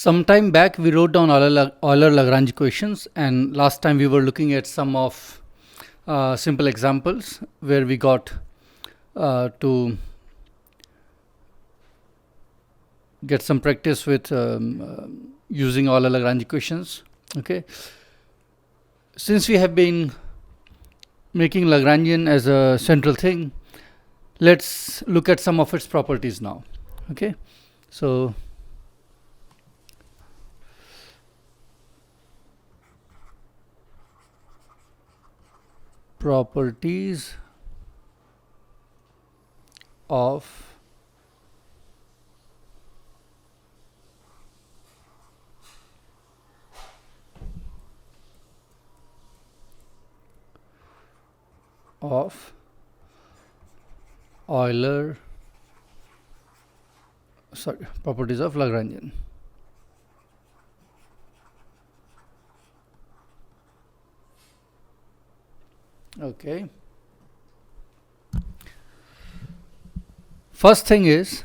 Some time back, we wrote down Euler-Lagrange equations, and last time we were looking at some of simple examples where we got to get some practice with using Euler-Lagrange equations. Okay. Since we have been making Lagrangian as a central thing, let's look at some of its properties now. Okay. So properties of properties of Lagrangian. Okay. First thing is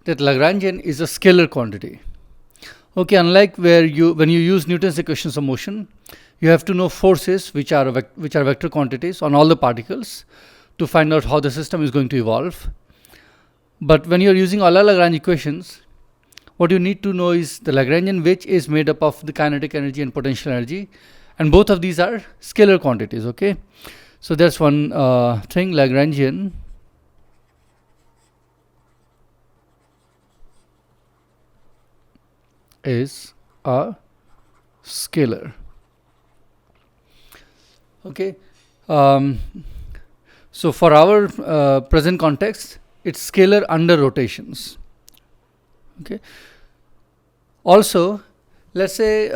that Lagrangian is a scalar quantity. Okay, unlike when you use Newton's equations of motion, you have to know forces which are vector quantities on all the particles to find out how the system is going to evolve. But when you are using Euler-Lagrange equations, what you need to know is the Lagrangian, which is made up of the kinetic energy and potential energy, and both of these are scalar quantities. Okay, so that's one thing. Lagrangian is a scalar. Okay, so for our present context, it's scalar under rotations. Okay. Also, let's say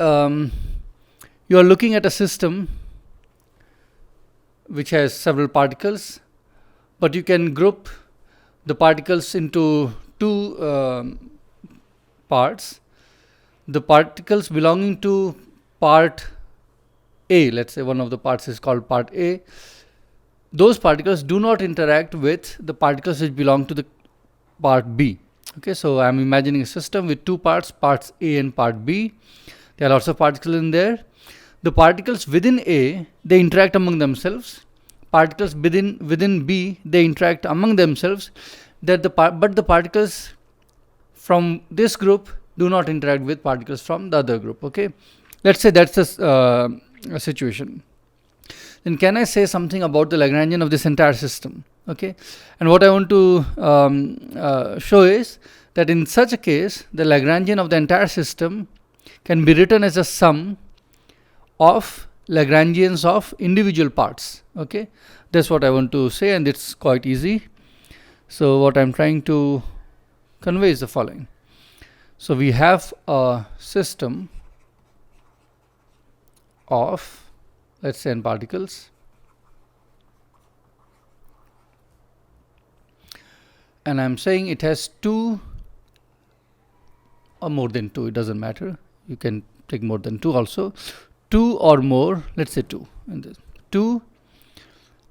you are looking at a system which has several particles, but you can group the particles into two parts. The particles belonging to part A, let's say one of the parts is called part A, those particles do not interact with the particles which belong to the part B. Okay, so I'm imagining a system with two parts, parts A and part B. There are lots of particles in there. The particles within A, they interact among themselves. Particles within B, they interact among themselves. But the particles from this group do not interact with particles from the other group. Okay, let's say that's a situation. Then can I say something about the Lagrangian of this entire system? Okay, and what I want to show is that in such a case, the Lagrangian of the entire system can be written as a sum of Lagrangians of individual parts. Okay, that's what I want to say, and it's quite easy. So what I'm trying to convey is the following. So we have a system of, let's say, n particles, and I'm saying it has two or more than two, it doesn't matter, you can take more than two also, two or more, let's say two, and two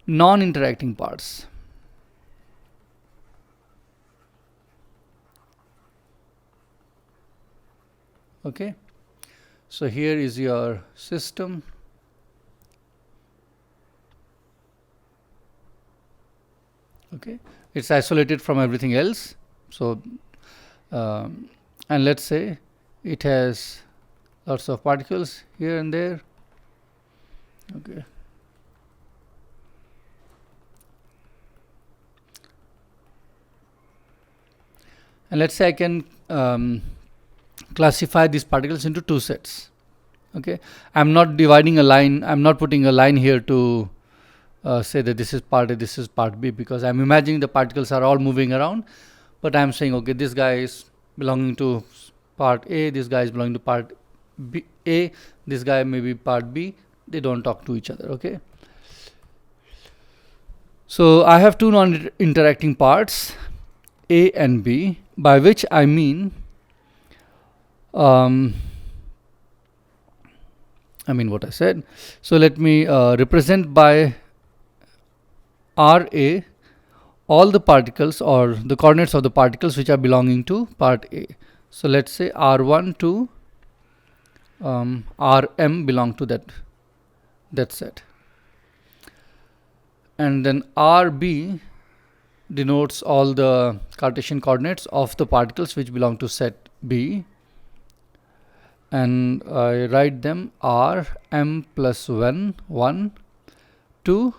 non-interacting parts. Okay, so here is your system. Okay, it's isolated from everything else. So and let's say it has lots of particles here and there. Okay, and let's say I can classify these particles into two sets. Okay, I'm not dividing a line, I'm not putting a line here to say that this is part A, this is part B, because I'm imagining the particles are all moving around, but I'm saying, okay, this guy is belonging to part A, this guy is belonging to part B, A, this guy may be part B, they don't talk to each other. Okay, so I have two non-interacting parts, A and B, by which I mean what I said. So let me represent by RA all the particles or the coordinates of the particles which are belonging to part A. So let's say R1 to Rm belong to that set, and then Rb denotes all the Cartesian coordinates of the particles which belong to set B, and I write them Rm plus 1 to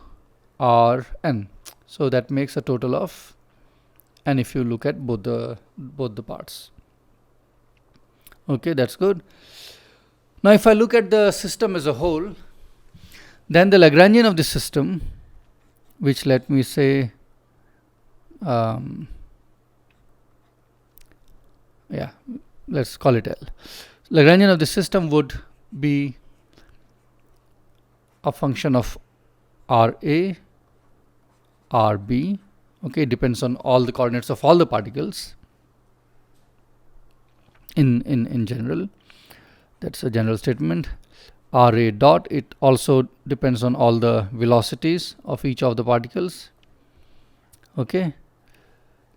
Rn. So that makes a total of n if you look at both the parts. Okay, that's good. Now if I look at the system as a whole, then the Lagrangian of the system, which let me say let's call it L. Lagrangian of the system would be a function of Ra, Rb. Okay, it depends on all the coordinates of all the particles in general. That's a general statement. Ra dot, it also depends on all the velocities of each of the particles. Okay,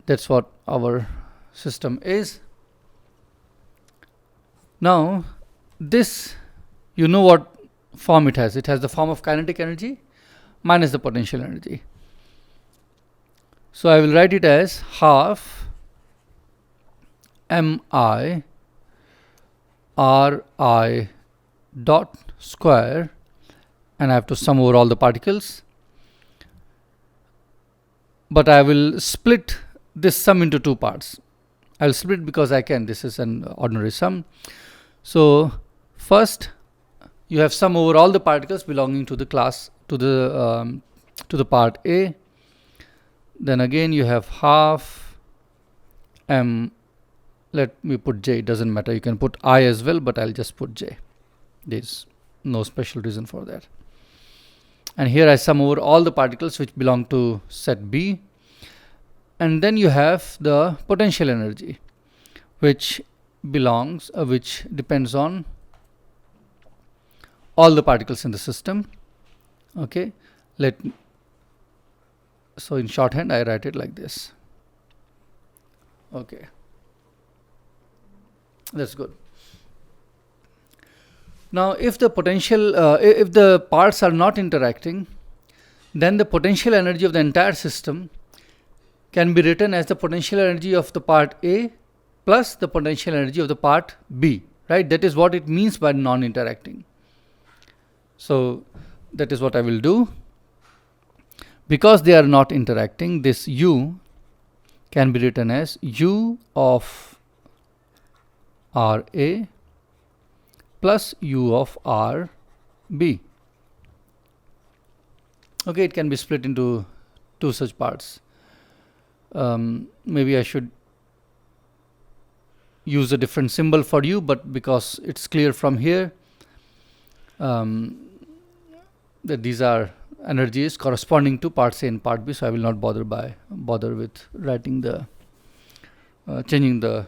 that's what our system is. Now this, you know what form it has. It has the form of kinetic energy minus the potential energy. So I will write it as half mi Ri dot square, and I have to sum over all the particles, but I will split this sum into two parts. I will split because I can. This is an ordinary sum. So first you have sum over all the particles belonging to the class, to the part A. Then again you have half m, let me put j, it doesn't matter, you can put I as well, but I'll just put j. There's no special reason for that. And here I sum over all the particles which belong to set B. And then you have the potential energy, which depends on all the particles in the system. Okay, so in shorthand I write it like this. Okay, that's good. Now if the potential if the parts are not interacting, then the potential energy of the entire system can be written as the potential energy of the part A plus the potential energy of the part B, right? That is what it means by non-interacting. So that is what I will do. Because they are not interacting, this U can be written as U of Ra plus U of Rb. Okay, it can be split into two such parts. Maybe I should use a different symbol for U, but because it's clear from here that these are energies corresponding to parts A and part B, so I will not bother with writing the changing the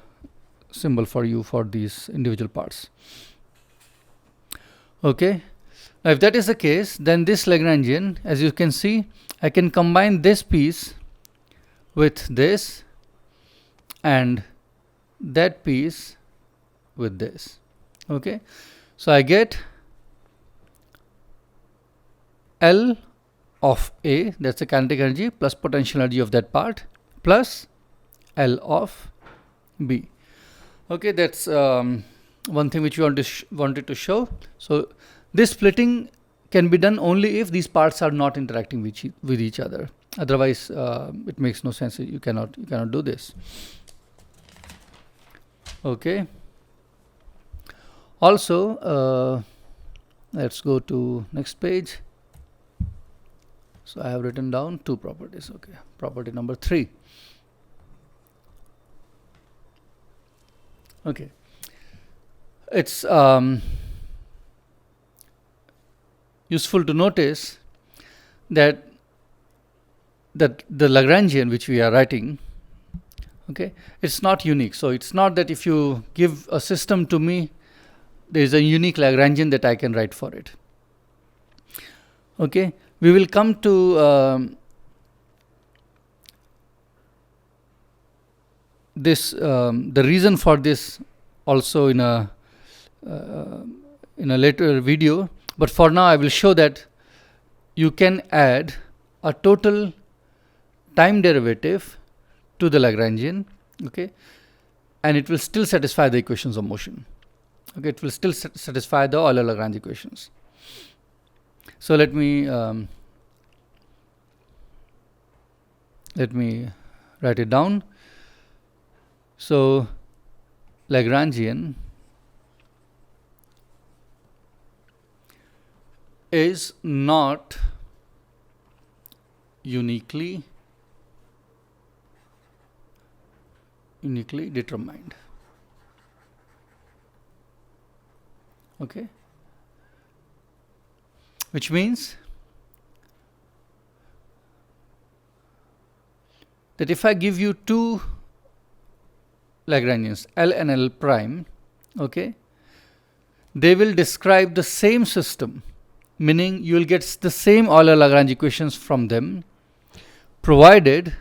symbol for U for these individual parts. Okay, now if that is the case, then this Lagrangian, as you can see, I can combine this piece with this and that piece with this. Okay, so I get L of A, that's the kinetic energy, plus potential energy of that part, plus L of B. Okay, that's one thing which we wanted to show. So this splitting can be done only if these parts are not interacting with each other. Otherwise, it makes no sense. You cannot do this. Okay. Also, let's go to next page. So I have written down two properties. Okay, property number 3. Okay, it's useful to notice that the Lagrangian which we are writing, okay, it's not unique. So it's not that if you give a system to me, there is a unique Lagrangian that I can write for it. Okay, we will come to this the reason for this also in a later video, but for now I will show that you can add a total time derivative to the Lagrangian, okay, and it will still satisfy the equations of motion. Okay, it will still satisfy the Euler-Lagrange equations. So let me write it down. So Lagrangian is not uniquely determined. Okay, which means that if I give you two Lagrangians, L and L prime, okay, they will describe the same system, meaning you will get the same Euler-Lagrange equations from them, provided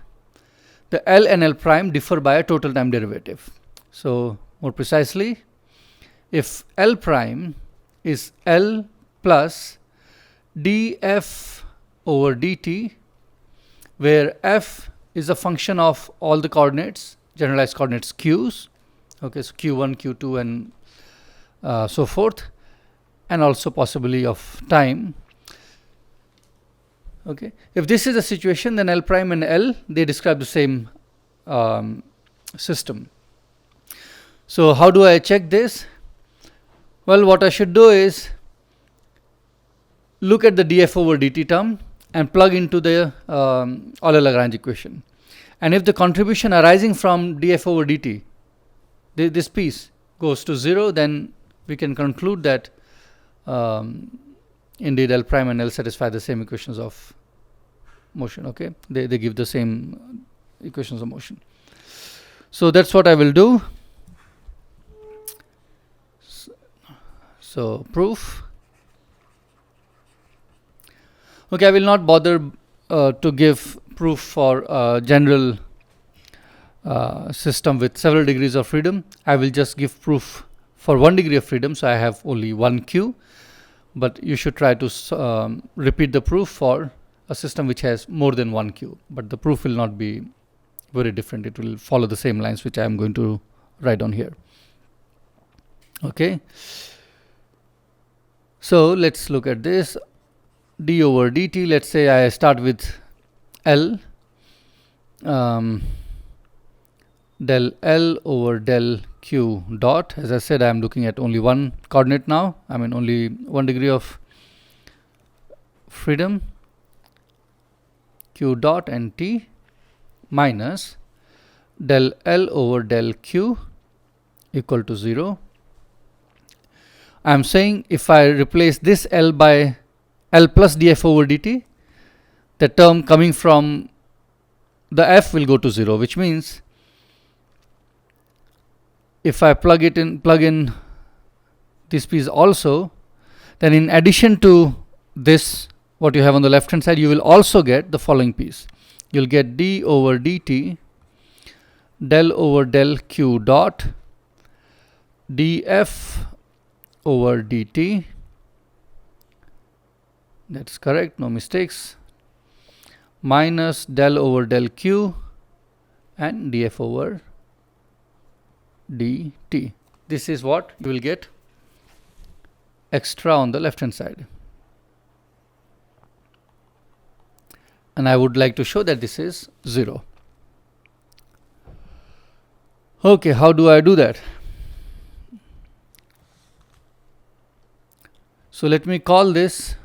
the L and L prime differ by a total time derivative. So more precisely, if L prime is L plus df over dt, where f is a function of all the coordinates, generalized coordinates q's, okay, so q1, q2 and so forth, and also possibly of time. Okay, if this is the situation, then L prime and L, they describe the same system. So how do I check this? Well, what I should do is look at the df over dt term and plug into the Euler-Lagrange equation. And if the contribution arising from df over dt, this piece goes to 0, then we can conclude that indeed L prime and L satisfy the same equations of motion. Okay, they give the same equations of motion. So that's what I will do. So proof. Okay, I will not bother to give proof for a general system with several degrees of freedom. I will just give proof for 1 degree of freedom, so I have only 1 Q, but you should try to repeat the proof for a system which has more than 1 Q, but the proof will not be very different. It will follow the same lines which I am going to write down here. Okay, so let's look at this. D over dt, let's say I start with L, del L over del Q dot. As I said, I am looking at only one coordinate now, I mean only 1 degree of freedom, Q dot and T, minus del L over del Q equal to 0. I am saying if I replace this L by L plus df over dt, the term coming from the f will go to 0, which means if I plug in this piece also, then in addition to this, what you have on the left hand side, you will also get the following piece. You'll get d over dt del over del q dot df over dt. That's correct, no mistakes, minus del over del q and df over dt. This is what you will get extra on the left hand side. And I would like to show that this is 0. Okay, how do I do that? So let me call this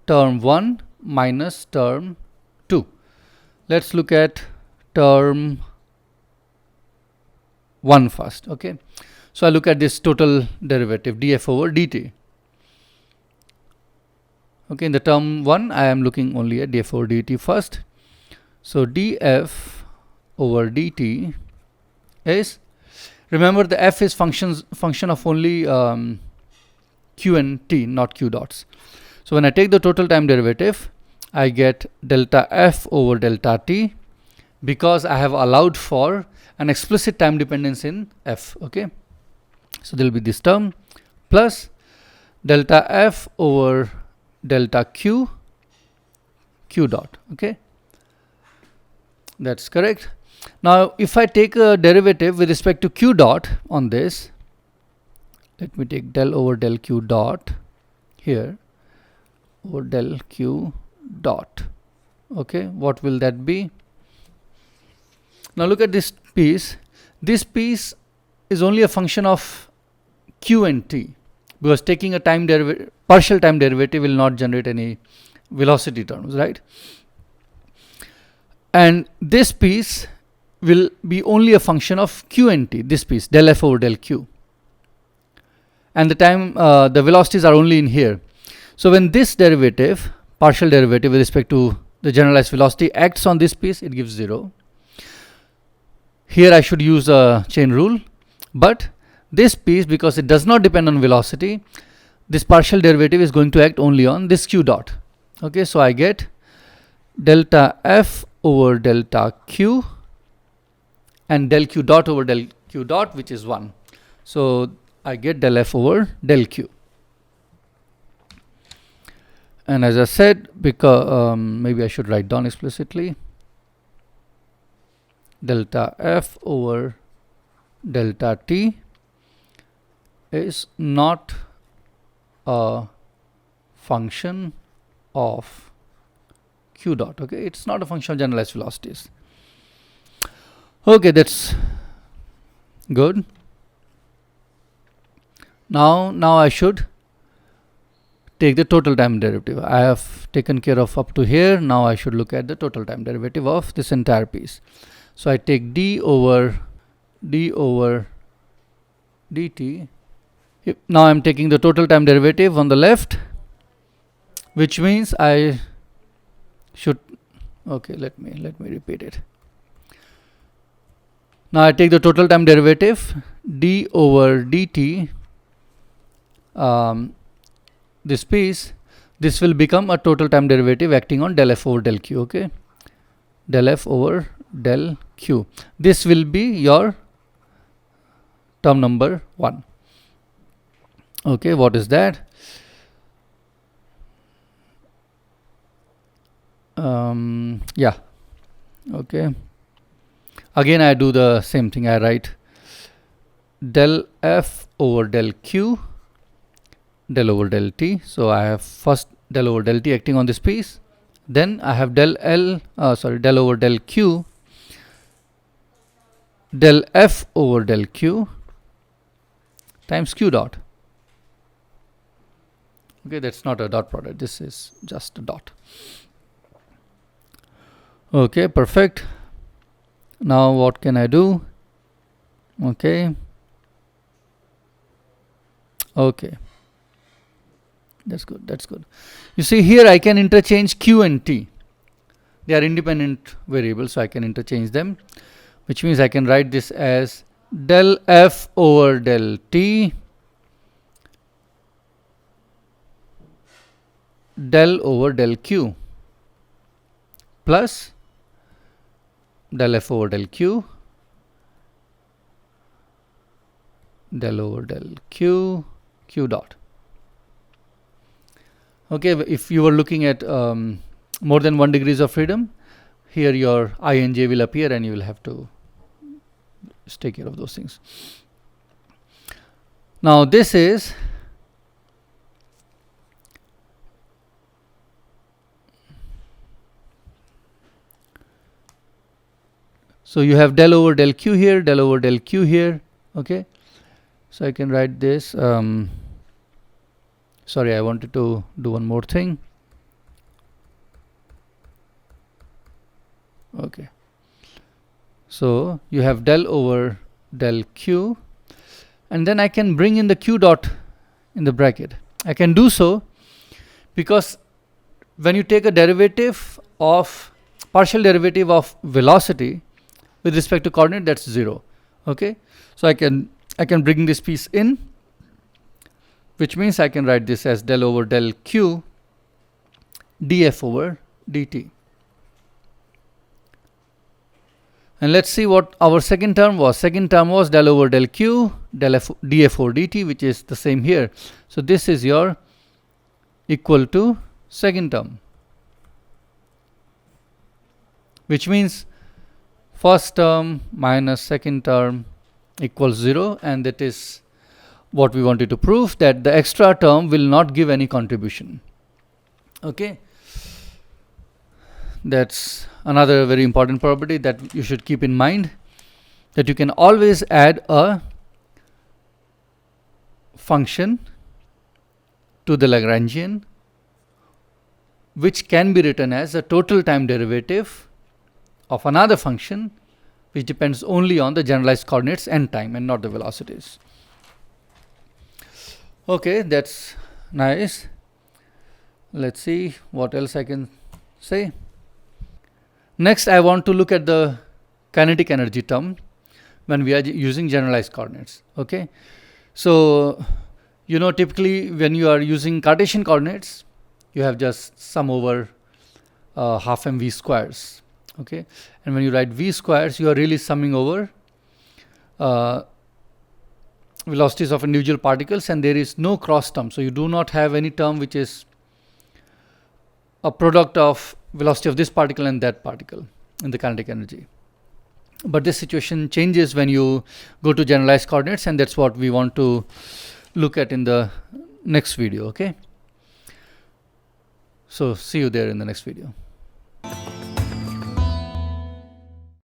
term 1 minus term 2. Let's look at term 1 first. Okay, so I look at this total derivative df over dt. Okay, in the term 1 I am looking only at df over dt first. So df over dt is, remember the f is function of only q and t, not q dots. So when I take the total time derivative, I get delta f over delta t, because I have allowed for an explicit time dependence in f. Okay, so there will be this term plus delta f over delta q dot. Okay, that's correct. Now if I take a derivative with respect to q dot on this, let me take del over del q dot here over del q dot. Okay, what will that be? Now look at this piece. This piece is only a function of q and t, because taking a partial time derivative will not generate any velocity terms, right? And this piece will be only a function of q and t, this piece, del f over del q. And the time, the velocities are only in here. So when this derivative, partial derivative with respect to the generalized velocity acts on this piece, it gives 0. Here I should use a chain rule, but this piece, because it does not depend on velocity, this partial derivative is going to act only on this q dot. Okay, so I get delta f over delta q and del q dot over del q dot, which is 1. So I get del f over del q. And as I said, because maybe I should write down explicitly, delta f over delta t is not a function of q dot. Okay, it's not a function of generalized velocities. Okay, that's good. Now I should take the total time derivative. I have taken care of up to here. Now I should look at the total time derivative of this entire piece. So I take d over dt. Now I'm taking the total time derivative on the left, which means I should, okay, let me repeat it. Now I take the total time derivative d over dt, this piece, this will become a total time derivative acting on del f over del q. Okay, del f over del q. This will be your term number 1. Okay, what is that? Yeah, okay. Again I do the same thing. I write del f over del q, del over del t. So I have first del over del t acting on this piece, then I have del over del q, del f over del q times q dot. Okay, that's not a dot product, this is just a dot. Okay, perfect. Now what can I do? Okay, that's good. You see here I can interchange q and t. They are independent variables, so I can interchange them, which means I can write this as del f over del t del over del q plus del f over del q del over del q dot. Okay, if you were looking at more than 1 degrees of freedom, here your I and j will appear and you will have to take care of those things. Now this is so you have del over del q here, del over del q here. Okay, so I can write this. Sorry, I wanted to do one more thing. Okay, so you have del over del q, and then I can bring in the q dot in the bracket. I can do so because when you take a partial derivative of velocity with respect to coordinate, that's 0. Okay, so I can bring this piece in, which means I can write this as del over del q df over dt. And let's see what our second term was. Second term was del over del q del f df4 dt, which is the same here. So this is your equal to second term, which means first term minus second term equals 0, and that is what we wanted to prove, that the extra term will not give any contribution. Okay, that's another very important property that you should keep in mind, that you can always add a function to the Lagrangian which can be written as a total time derivative of another function which depends only on the generalized coordinates and time and not the velocities. Okay, that's nice. Let's see what else I can say. Next, I want to look at the kinetic energy term when we are using generalized coordinates. Okay, so you know, typically when you are using Cartesian coordinates, you have just sum over half mv squares. Okay, and when you write v squares, you are really summing over velocities of individual particles, and there is no cross term. So you do not have any term which is a product of velocity of this particle and that particle in the kinetic energy. But this situation changes when you go to generalized coordinates, and that's what we want to look at in the next video. Okay, so see you there in the next video.